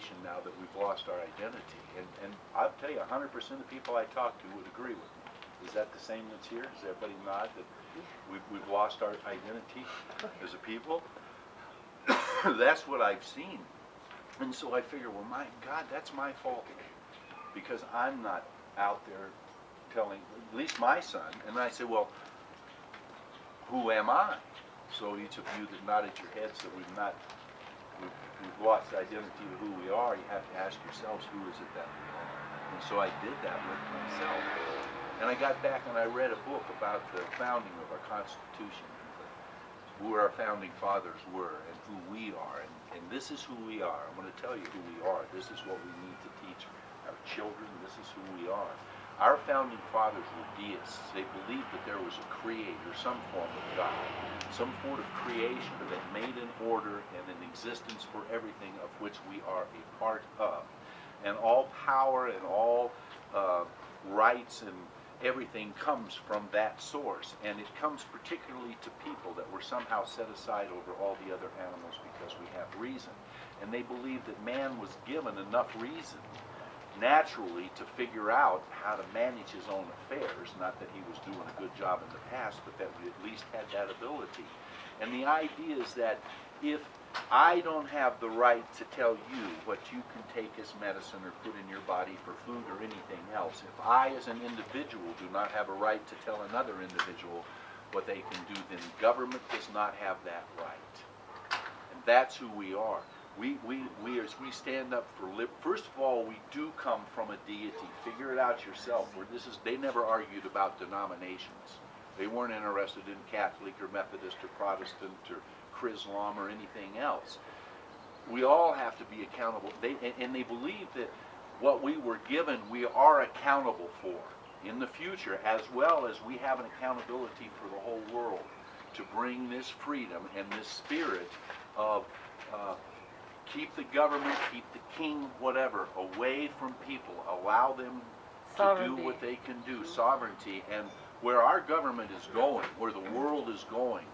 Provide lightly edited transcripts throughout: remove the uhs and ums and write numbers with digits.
nation now that we've lost our identity. And I'll tell you, 100% of people I talk to would agree with me. Is that the same that's here? Does everybody nod that we've lost our identity as a people? That's what I've seen. And so I figure, well, my God, that's my fault. Because I'm not out there telling, at least my son, and I say, well, who am I? So each of you that nodded your heads that we've lost identity of who we are, you have to ask yourselves, who is it that we are? And so I did that with myself. And I got back and I read a book about the founding of our Constitution, who our founding fathers were and who we are. And this is who we are. I'm going to tell you who we are. This is what we need to teach our children. This is who we are. Our founding fathers were deists. They believed that there was a creator, some form of God, some sort of creation that made an order and an existence for everything of which we are a part of. And all power and all rights and everything comes from that source. And it comes particularly to people that were somehow set aside over all the other animals because we have reason. And they believed that man was given enough reason naturally to figure out how to manage his own affairs. Not that he was doing a good job in the past, but that we at least had that ability. And the idea is that if I don't have the right to tell you what you can take as medicine or put in your body for food or anything else, if I as an individual do not have a right to tell another individual what they can do, then government does not have that right. And that's who we are. We stand up for first of all, we do come from a deity. Figure it out yourself. They never argued about denominations. They weren't interested in Catholic or Methodist or Protestant or Islam or anything else. We all have to be accountable. And they believe that what we were given, we are accountable for in the future, as well as we have an accountability for the whole world to bring this freedom and this spirit of keep the government, keep the king, whatever, away from people. Allow them to do what they can do. Sovereignty. And where our government is going, where the world is going,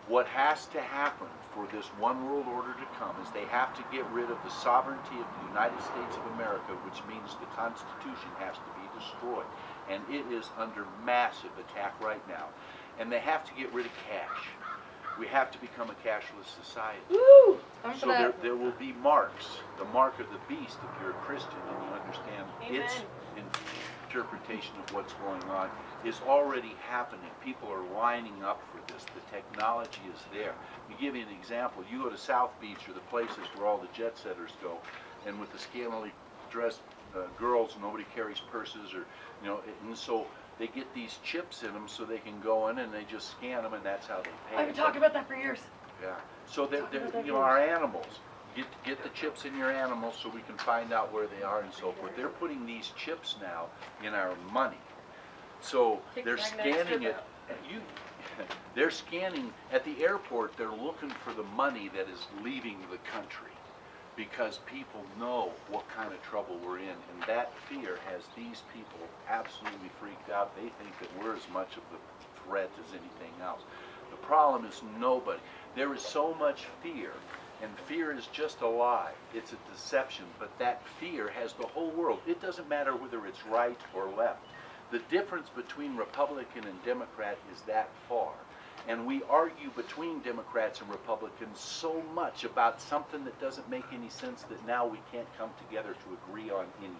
what has to happen for this one world order to come is they have to get rid of the sovereignty of the United States of America, which means the Constitution has to be destroyed. And it is under massive attack right now. And they have to get rid of cash. We have to become a cashless society. Woo! So there will be marks. The mark of the beast, if you're a Christian and you understand its interpretation of what's going on, is already happening. People are lining up for this. The technology is there. To give you an example, you go to South Beach or the places where all the jet setters go, and with the scantily dressed girls, nobody carries purses, or and so they get these chips in them so they can go in and they just scan them, and that's how they pay. I've been talking about that for years. Yeah. So they're our animals. Get the chips in your animals so we can find out where they are and so forth. They're putting these chips now in our money. So they're scanning it. They're scanning at the airport. They're looking for the money that is leaving the country, because people know what kind of trouble we're in, and that fear has these people absolutely freaked out. They think that we're as much of the threat as anything else. The problem is nobody. There is so much fear, and fear is just a lie. It's a deception, but that fear has the whole world. It doesn't matter whether it's right or left. The difference between Republican and Democrat is that far. And we argue between Democrats and Republicans so much about something that doesn't make any sense that now we can't come together to agree on anything.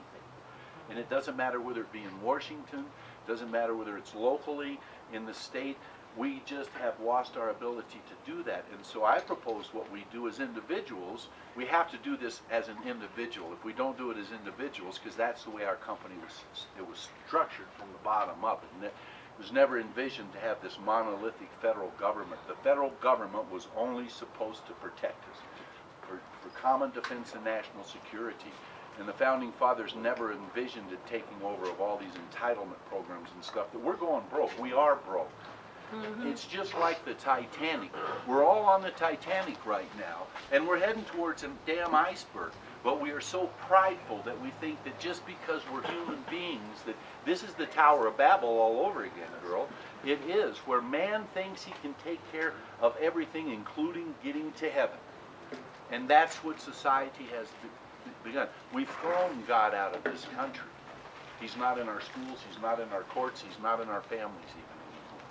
And it doesn't matter whether it be in Washington, doesn't matter whether it's locally in the state. We just have lost our ability to do that. And so I propose what we do as individuals. We have to do this as an individual. If we don't do it as individuals, because that's the way our company was structured from the bottom up. And it was never envisioned to have this monolithic federal government. The federal government was only supposed to protect us for common defense and national security. And the Founding Fathers never envisioned it taking over of all these entitlement programs and stuff. That we're going broke. We are broke. It's just like the Titanic. We're all on the Titanic right now, and we're heading towards a damn iceberg. But we are so prideful that we think that just because we're human beings, that this is the Tower of Babel all over again, girl. It is, where man thinks he can take care of everything, including getting to heaven. And that's what society has begun. We've thrown God out of this country. He's not in our schools, he's not in our courts, he's not in our families even anymore.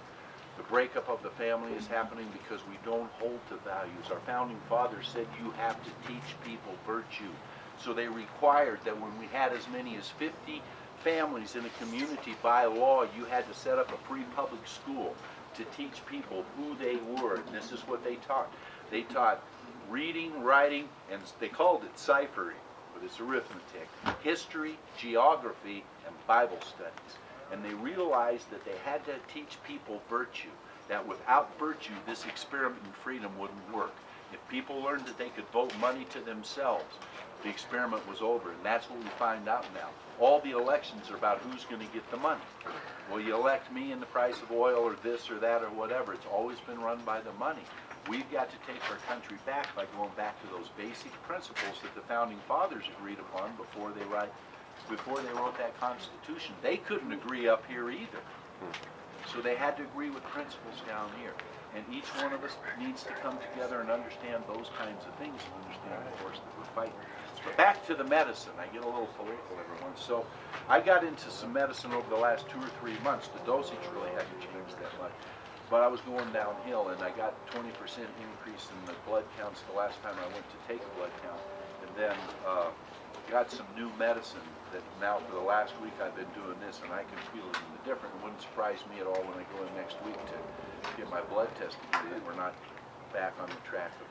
The breakup of the family is happening because we don't hold to values. Our founding fathers said you have to teach people virtue. So they required that when we had as many as 50 families in a community, by law, you had to set up a free public school to teach people who they were. And this is what they taught. They taught reading, writing, and they called it ciphering, but it's arithmetic, history, geography, and Bible studies. And they realized that they had to teach people virtue, that without virtue, this experiment in freedom wouldn't work. If people learned that they could vote money to themselves, the experiment was over, and that's what we find out now. All the elections are about who's going to get the money. Well, you elect me and the price of oil or this or that or whatever. It's always been run by the money. We've got to take our country back by going back to those basic principles that the founding fathers agreed upon before they wrote that Constitution. They couldn't agree up here either. So they had to agree with principles down here. And each one of us needs to come together and understand those kinds of things and understand the force that we're fighting. But back to the medicine. I get a little political every once. So I got into some medicine over the last 2 or 3 months. The dosage really hadn't changed that much. But I was going downhill, and I got 20% increase in the blood counts the last time I went to take a blood count. And then got some new medicine that now for the last week I've been doing this, and I can feel it in the difference. It wouldn't surprise me at all when I go in next week to get my blood tested again. We're not back on the track of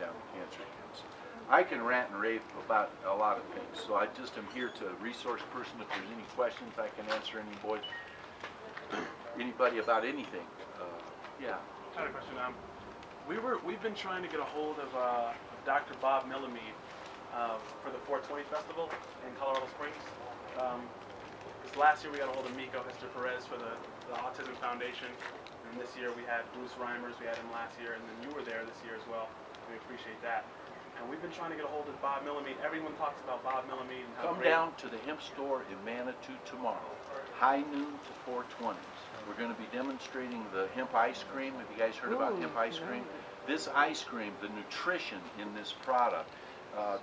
down the cancer again. So I can rant and rave about a lot of things, so I just am here to resource person. If there's any questions, I can answer anybody about anything. Yeah. I had a question. We've been trying to get a hold of Dr. Bob Millamede for the 420 festival in Colorado Springs. Because last year we got a hold of Miko Hester Perez for the Autism Foundation, and this year we had Bruce Reimers. We had him last year, and then you were there this year as well. We appreciate that. And we've been trying to get a hold of Bob Millamede. Everyone talks about Bob Millamede and how Come down to the hemp store in Manitou tomorrow, high noon to 4:20. We're going to be demonstrating the hemp ice cream. Have you guys heard about hemp ice cream? This ice cream, the nutrition in this product,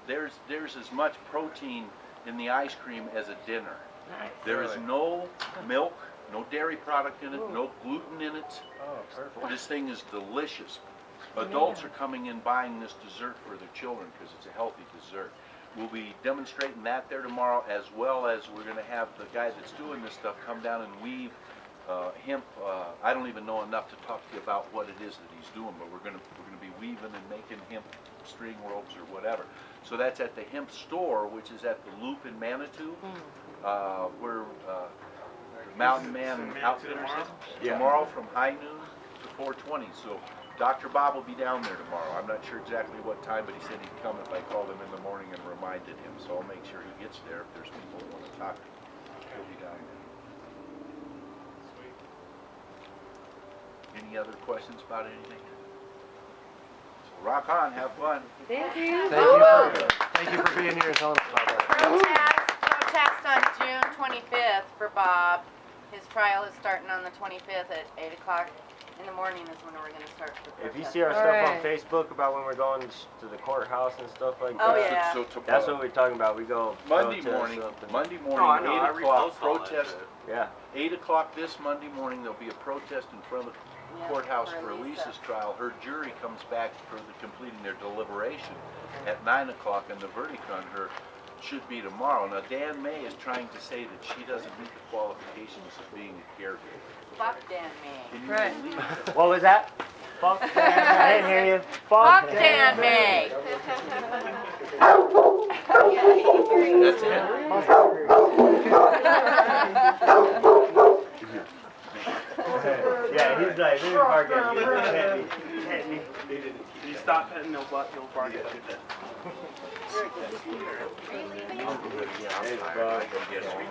there's as much protein in the ice cream as a dinner. Nice. There is no milk, no dairy product in it, no gluten in it. Oh, perfect. This thing is delicious. Adults are coming in buying this dessert for their children because it's a healthy dessert. We'll be demonstrating that there tomorrow, as well as we're going to have the guy that's doing this stuff come down and weave hemp. I don't even know enough to talk to you about what it is that he's doing, but we're going to be weaving and making hemp string ropes or whatever. So that's at the hemp store, which is at the Loop in Manitou, where Mountain Man Outfitters is. Tomorrow from high noon to 4:20. So Dr. Bob will be down there tomorrow. I'm not sure exactly what time, but he said he'd come if I called him in the morning and reminded him. So I'll make sure he gets there. If there's people who want to talk to him, he'll be down there. Any other questions about anything? So rock on, have fun. Thank you. Thank you for being here and telling us about that. Protest on June 25th for Bob. His trial is starting on the 25th at 8 o'clock in the morning is when we're going to start the protest. If you see our stuff on Facebook about when we're going to the courthouse and stuff like that, yeah. So that's what we're talking about. We go Monday protest morning, something. 8 o'clock, protest. Yeah. 8 o'clock this Monday morning, there'll be a protest in front of the courthouse for Elisa's trial. Her jury comes back for completing their deliberation at 9 o'clock, and the verdict on her should be tomorrow. Now, Dan May is trying to say that she doesn't meet the qualifications of being a caregiver. Fuck Dan May. Can you believe that? What was that? Fuck Dan May. I didn't hear you. Fuck Dan May. That's it. Yeah, he's like, we didn't bark at you. Hit me. If you stop petting, he'll bark at you. I'm good. Yeah, I'm tired. I gotta get home.